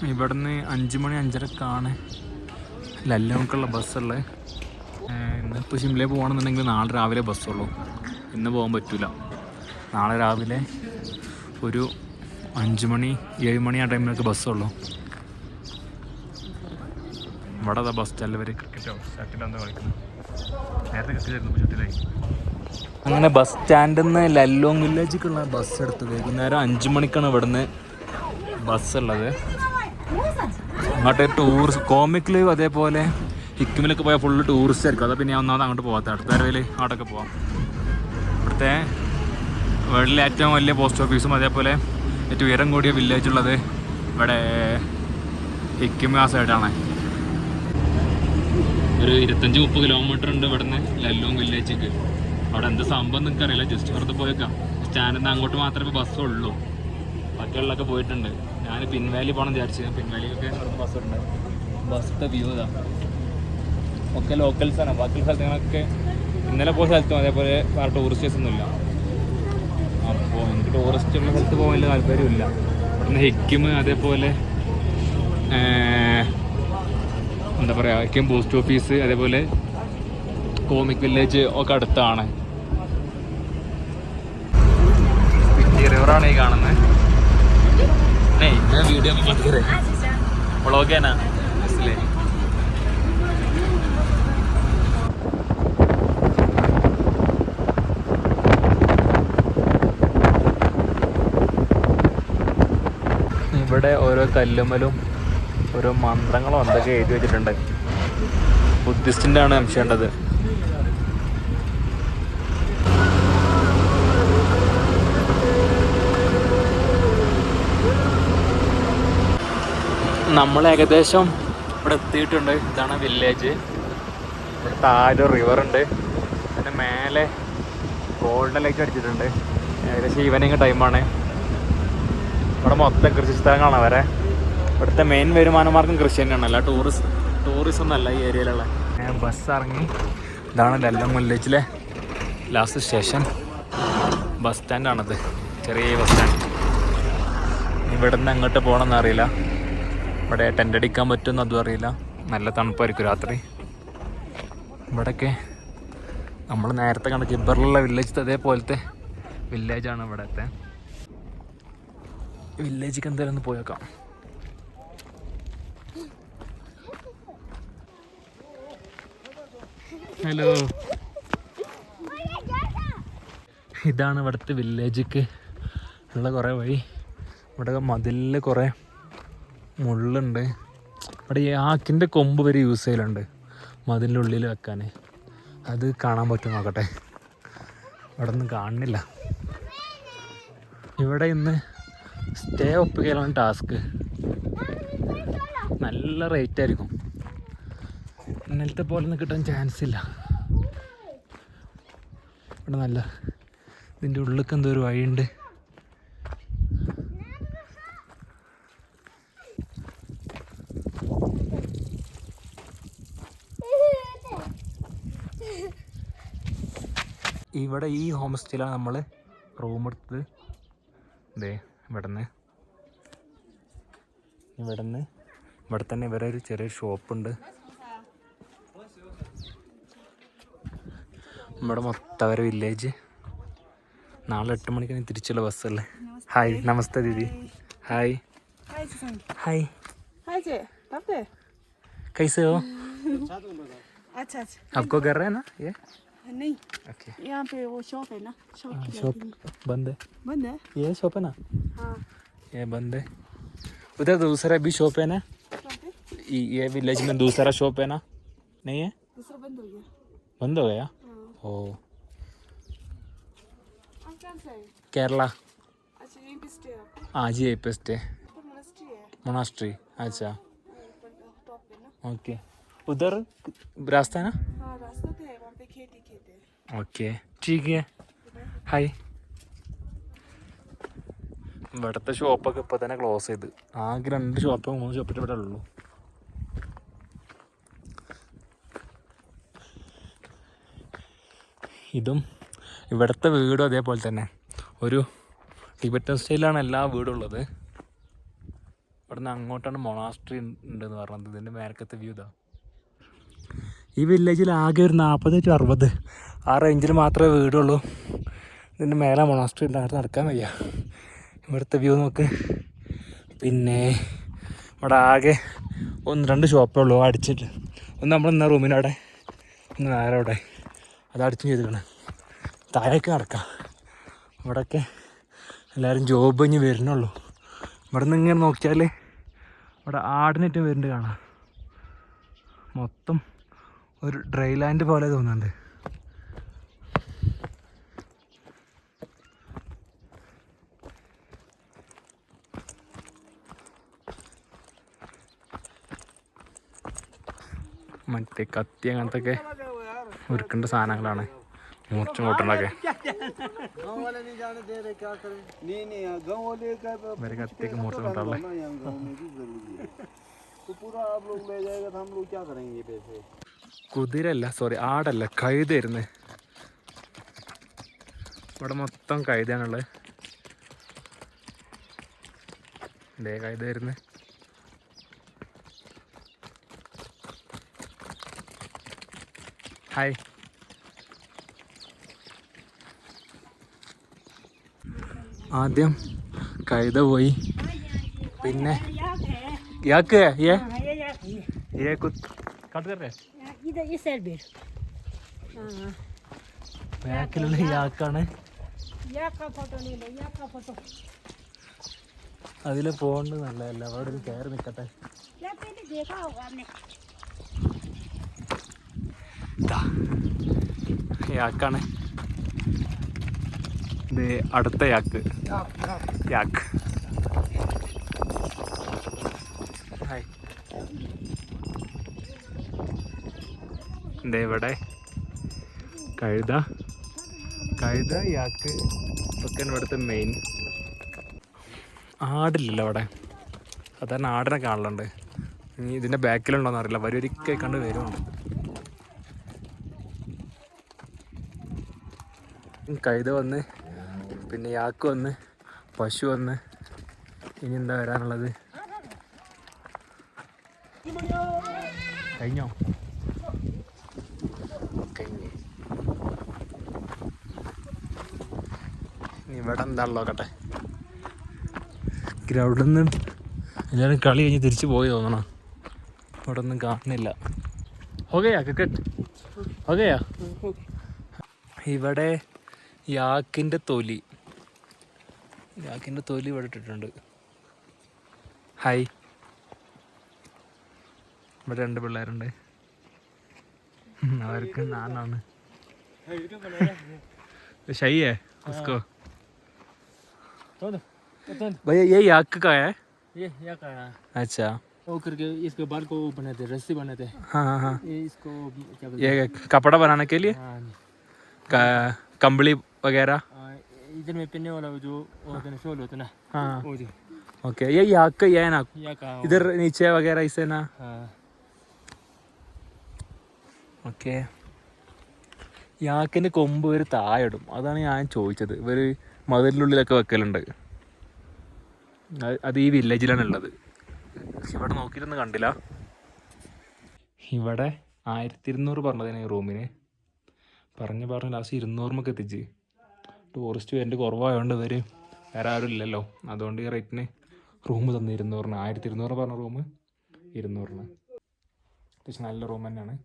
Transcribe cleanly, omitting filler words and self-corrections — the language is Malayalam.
ഇവിടുന്ന് 5 മണി 5:30 ലല്ലോങ്കുള്ള ബസ്സുള്ളത്. ഇന്നിപ്പോൾ ഷിംലയിൽ പോകണമെന്നുണ്ടെങ്കിൽ നാളെ രാവിലെ ബസ്സുള്ളൂ. ഇന്ന് പോകാൻ പറ്റില്ല. നാളെ രാവിലെ ഒരു 5 മണി 7 മണി ആ ടൈമിലൊക്കെ ബസ്സുള്ളൂ. ഇവിടെ അതാ ബസ് സ്റ്റാൻഡിൽ വരെ ക്രിക്കറ്റോ ഷട്ടിലെന്തോ കളിക്കുന്നു. നേരത്തെ ക്രിക്കറ്റ് ആയിരുന്നു, ഷട്ടിലായി. അങ്ങനെ ബസ് സ്റ്റാൻഡിൽ നിന്ന് ലല്ലോങ് വില്ലേജിലേക്കുള്ള ബസ് എടുത്ത് വൈകുന്നേരം 5 മണിക്കാണ് ഇവിടുന്ന് ബസ്സുള്ളത്. അങ്ങോട്ട് ടൂറിസ്റ്റ് കോമിക്കിൽ അതേപോലെ ഹിക്കിമിലൊക്കെ പോയാൽ ഫുള്ള് ടൂറിസ്റ്റ് ആയിരിക്കും. അതാ പിന്നെ ഞാൻ ഒന്നാമത് അങ്ങോട്ട് പോകാത്ത. അടുത്ത വരവിൽ അങ്ങോട്ടൊക്കെ പോവാം. ഇവിടുത്തെ വേൾഡിലെ ഏറ്റവും വലിയ പോസ്റ്റ് ഓഫീസും അതേപോലെ ഏറ്റവും ഉയരം കൂടിയ വില്ലേജ് ഉള്ളത് ഇവിടെ ഹിക്കിമി ആ സൈഡാണ്. ഒരു 25-30 കിലോമീറ്റർ ഉണ്ട് ഇവിടുന്ന് ലല്ലോങ് വില്ലേജിലേക്ക്. അവിടെ എന്ത് സംഭവം നിങ്ങൾക്ക് അറിയില്ല. ജസ്റ്റ് വെറുതെ പോയേക്കാം. സ്റ്റാൻഡിൽ നിന്ന് അങ്ങോട്ട് മാത്രമേ ബസ്സുള്ളൂ. ബാക്കിയുള്ളതൊക്കെ പോയിട്ടുണ്ട്. ഞാൻ പിൻവാലി പോകണം വിചാരിച്ചു. പിൻവാലിക്കൊക്കെ ബസ്സുണ്ട്. ബസ്സിൻ്റെ വ്യൂ ഇതാ. ഒക്കെ ലോക്കൽസാണ്. ബാക്കിയുള്ള സ്ഥലങ്ങളൊക്കെ ഇന്നലെ പോയ സ്ഥലത്തും അതേപോലെ വേറെ ടൂറിസ്റ്റേഴ്സ് ഒന്നുമില്ല. അപ്പോൾ എനിക്ക് ടൂറിസ്റ്റുള്ള സ്ഥലത്ത് പോകാൻ വലിയ താല്പര്യമില്ല. ഇവിടുന്ന് ഹിക്കിം അതേപോലെ എന്താ പറയുക, ഹിക്കിം പോസ്റ്റ് ഓഫീസ് അതേപോലെ കോമിക് വില്ലേജ് ഒക്കെ അടുത്താണ്. റിവറാണ് ഈ കാണുന്നത്. വീഡിയോ വ്ളോഗേനാ മനസ്സിലായി. ഇവിടെ ഓരോ കല്ലുമ്മലും ഓരോ മന്ത്രങ്ങളോ എന്തൊക്കെ എഴുതി വെച്ചിട്ടുണ്ട്. ബുദ്ധിസ്റ്റിൻ്റെ ആണ് സംശയമുണ്ടത്. നമ്മൾ ഏകദേശം ഇവിടെ എത്തിയിട്ടുണ്ട്. ഇതാണ് വില്ലേജ്. ഇവിടെ താഴെ റിവറുണ്ട്. പിന്നെ മേലെ ഗോൾഡൻ ലൈറ്റ് അടിച്ചിട്ടുണ്ട്. ഏകദേശം ഈവനിങ് ടൈമാണ്. ഇവിടെ മൊത്തം കൃഷി സ്ഥലങ്ങളാണ് വരെ. ഇവിടുത്തെ മെയിൻ വരുമാനമാർഗം കൃഷി തന്നെയാണ്. അല്ല ടൂറിസം ഒന്നല്ല ഈ ഏരിയയിലുള്ള. ബസ് ഇറങ്ങി. ഇതാണ് ലല്ലോങ് വില്ലേജിലെ ലാസ്റ്റ് സ്റ്റേഷൻ. ബസ് സ്റ്റാൻഡാണത്. ചെറിയ ബസ് സ്റ്റാൻഡ്. ഇവിടെ നിന്ന് അങ്ങോട്ട് പോകണമെന്ന് അറിയില്ല. ഇവിടെ ടെൻ്റ് അടിക്കാൻ പറ്റുമെന്ന് അതും അറിയില്ല. നല്ല തണുപ്പായിരിക്കും രാത്രി. ഇവിടെയൊക്കെ നമ്മൾ നേരത്തെ കണ്ട ജിബ്ബറിലുള്ള വില്ലേജ് അതേപോലത്തെ വില്ലേജാണ് ഇവിടുത്തെ. വില്ലേജിക്ക് എന്തായാലും ഒന്ന് പോയേക്കാം. ഹലോ, ഇതാണ് ഇവിടുത്തെ വില്ലേജിക്ക് ഉള്ള കുറേ വഴി. ഇവിടെ മതിലിൽ കുറേ മുള്ളുണ്ട്. ഇവിടെ ഈ ആക്കിൻ്റെ കൊമ്പ് വരെ യൂസ് ചെയ്യലുണ്ട് മതിലിൻ്റെ ഉള്ളിൽ വെക്കാൻ. അത് കാണാൻ പറ്റും നോക്കട്ടെ. ഇവിടെ ഒന്നും കാണുന്നില്ല. ഇവിടെ ഇന്ന് സ്റ്റേ ഒപ്പിക്കലാണ് ടാസ്ക്. നല്ല റേറ്റ് ആയിരിക്കും. ഇന്നലത്തെ പോലെ ഒന്നും കിട്ടാൻ ചാൻസ് ഇല്ല. ഇവിടെ നല്ല ഇതിൻ്റെ ഉള്ളിലേക്ക് എന്തോ ഒരു വഴിയുണ്ട്. ഇവിടെ ഈ ഹോം സ്റ്റേയിലാണ് നമ്മൾ റൂം എടുത്തത്. ഇതേ ഇവിടെ തന്നെ ഇവരെ ഒരു ചെറിയ ഷോപ്പുണ്ട്. ഇവിടെ മൊത്തം അവരെ വില്ലേജ്. നാളെ 8 മണിക്കാണ് തിരിച്ചുള്ള ബസ്സല്ലേ. ഹായ്, നമസ്തേ ദീദി. Hi hi. कैसे हो? अच्छा आपको कर रहे हैं ना ये? नहीं, ओके. यहाँ पे वो शॉप है ना. शॉप बंद है. बंद है? ये शॉप है ना? हाँ. ये बंद है. उधर दूसरा भी शॉप है ना? ये विलेज में दूसरा शॉप है ना? नहीं है? दूसरा बंद हो गया. बंद हो गया? ओ. आप कहाँ से आए? केरला. अच्छा, यहीं पे स्टे है आपका? हाँ जी, यहीं पे स्टे. मोनास्ट्री है. मोनास्ट्री. अच्छा. टॉप पे ना. ओके. उधर रास्ता है ना? हाँ, रास्ता तो है. वहाँ पे खेत है. ओके, ठीक है. ഹായ്. ഇവിടുത്തെ ഷോപ്പൊക്കെ ഇപ്പോൾ തന്നെ ക്ലോസ് ചെയ്ത്. ആകെ 2 ഷോപ്പോ 3 ഷോപ്പിൻ്റെ ഇവിടെ ഉള്ളൂ. ഇതും ഇവിടുത്തെ വീടും അതേപോലെ തന്നെ ഒരു ടിബറ്റൻ സ്റ്റൈലാണ് എല്ലാ വീടും ഉള്ളത്. ഇവിടെ ഇവിടുന്ന് അങ്ങോട്ടാണ് മൊണാസ്ട്രി ഉണ്ടെന്ന് പറഞ്ഞത്. ഇതിൻ്റെ മേലക്കത്തെ വ്യൂ ഇതാ. ഈ വില്ലേജിൽ ആകെ ഒരു 40 to 60 ആ റേഞ്ചിൽ മാത്രമേ വീടുള്ളൂ. ഇതിൻ്റെ മേലെ മൊണാസ്ട്രി ഉണ്ട്. അങ്ങോട്ട് നടക്കാൻ വയ്യ. ഇവിടുത്തെ വ്യൂ നോക്ക്. പിന്നെ ഇവിടെ ആകെ 1-2 ഷോപ്പേ ഉള്ളൂ അടിച്ചിട്ട്. ഒന്ന് നമ്മൾ ഇന്ന റൂമിനവിടെ, ഒന്ന് നേരെ അവിടെ, അത് അടിച്ചും ചെയ്തിരിക്കണം. താഴേക്ക് നടക്കാം. ഇവിടെയൊക്കെ എല്ലാവരും ജോബ് കഴിഞ്ഞ് വരുന്നുള്ളൂ. ഇവിടെ നിന്ന് ഇങ്ങനെ നോക്കിയാൽ ഇവിടെ ആടിനേറ്റം വരുന്നുണ്ട് കാണാം. മൊത്തം ഒരു ഡ്രൈ ലാൻഡ് പോലെ തോന്നുന്നുണ്ട്. മറ്റേ കത്തി അങ്ങനത്തെ ഒക്കെ ഒരുക്കേണ്ട സാധനങ്ങളാണ്. മൂർച്ചും കൂട്ടണൊക്കെ ഇവര് കത്തിയൊക്കെ മൂർച്ച കൂട്ടാറുള്ള കുതിരല്ല, സോറി ആടല്ല, കഴുതായിരുന്നു. ഇവിടെ മൊത്തം കഴുതാണുള്ളത്. ഇതേ കഴുതായിരുന്നു. ഹായ്. ആദ്യം കഴുത പോയി, പിന്നെ യാക്ക് ബാക്കിലുള്ള യാക്കാണ്. അതില് പോകേണ്ടത് നല്ലതല്ല. അവിടെ ഒരു കയറി നിൽക്കട്ടെ. യാക്കാണ് ഇത്. അടുത്ത യാക്ക് യാക്ക്. ഹായ്. ഇതേ ഇവിടെ കഴുത യാക്ക് ഒക്കെയാണ് ഇവിടുത്തെ മെയിൻ. ആടില്ലല്ലോ അവിടെ. സാധാരണ ആടിനെ കാണലുണ്ട്. ഇനി ഇതിൻ്റെ ബാക്കിലുണ്ടോയെന്ന് അറിയില്ല. വരൊരിക്കൽ കണ്ട് വരുന്നുണ്ട്. കഴുത വന്ന്, പിന്നെ യാക്ക് വന്ന്, പശു വന്ന്, ഇനി എന്താ വരാനുള്ളത്? കഴിഞ്ഞോ? കഴിഞ്ഞ്. ഇവിടെ എന്താണല്ലോ നോക്കട്ടെ. ഗ്രൗണ്ടിൽ നിന്ന് എല്ലാവരും കളി കഴിഞ്ഞ് തിരിച്ചു പോയി തോന്നണം. ഇവിടെ ഒന്നും കാണുന്നില്ല. ഓക്കെയാ ക്രിക്കറ്റ് ഓക്കെയാ. ഇവിടെ യാക്കിൻ്റെ തൊലി ഇവിടെ ഇട്ടിട്ടുണ്ട്. ഹായ്. ഇവിടെ 2 പിള്ളേരുണ്ട്. അവർക്ക് നാനാണ്. सही है उसको। भैया ये याक का है? ये याक का है। अच्छा, वो करके इसके बाल को बनाते, रस्सी बनाते हैं। हाँ हाँ हाँ। ये इसको क्या बोलते ये कपड़ा बनाने के लिए, हैं? कंबली वगैरह। इधर में पहनने वाला जो होता है, शॉल होता है ना, हाँ वो जो ओके। ये याक का ये है ना, याक का। इधर नीचे वगैरह इसे ना। हाँ। ഓക്കെ. യാക്കിൻ്റെ കൊമ്പ് ഒരു താഴിടും. അതാണ് ഞാൻ ചോദിച്ചത്. ഇവർ മതിലിനുള്ളിലൊക്കെ വെക്കലുണ്ട്. അത് ഈ വില്ലേജിലാണ് ഉള്ളത്. ഇവിടെ നോക്കിയിട്ടൊന്നും കണ്ടില്ല. ഇവിടെ 1200 പറഞ്ഞതിന് റൂമിന് പറഞ്ഞ് ലാസ്റ്റ് 200 എത്തിച്ച്. ടൂറിസ്റ്റ് പേര് കുറവായതുകൊണ്ട് ഇവർ വേറെ ആരും ഇല്ലല്ലോ, അതുകൊണ്ട് ഈ റേറ്റിന് റൂം തന്നു 200. 1200 പറഞ്ഞ റൂം 200. അത്യാവശ്യം നല്ല റൂം തന്നെയാണ്.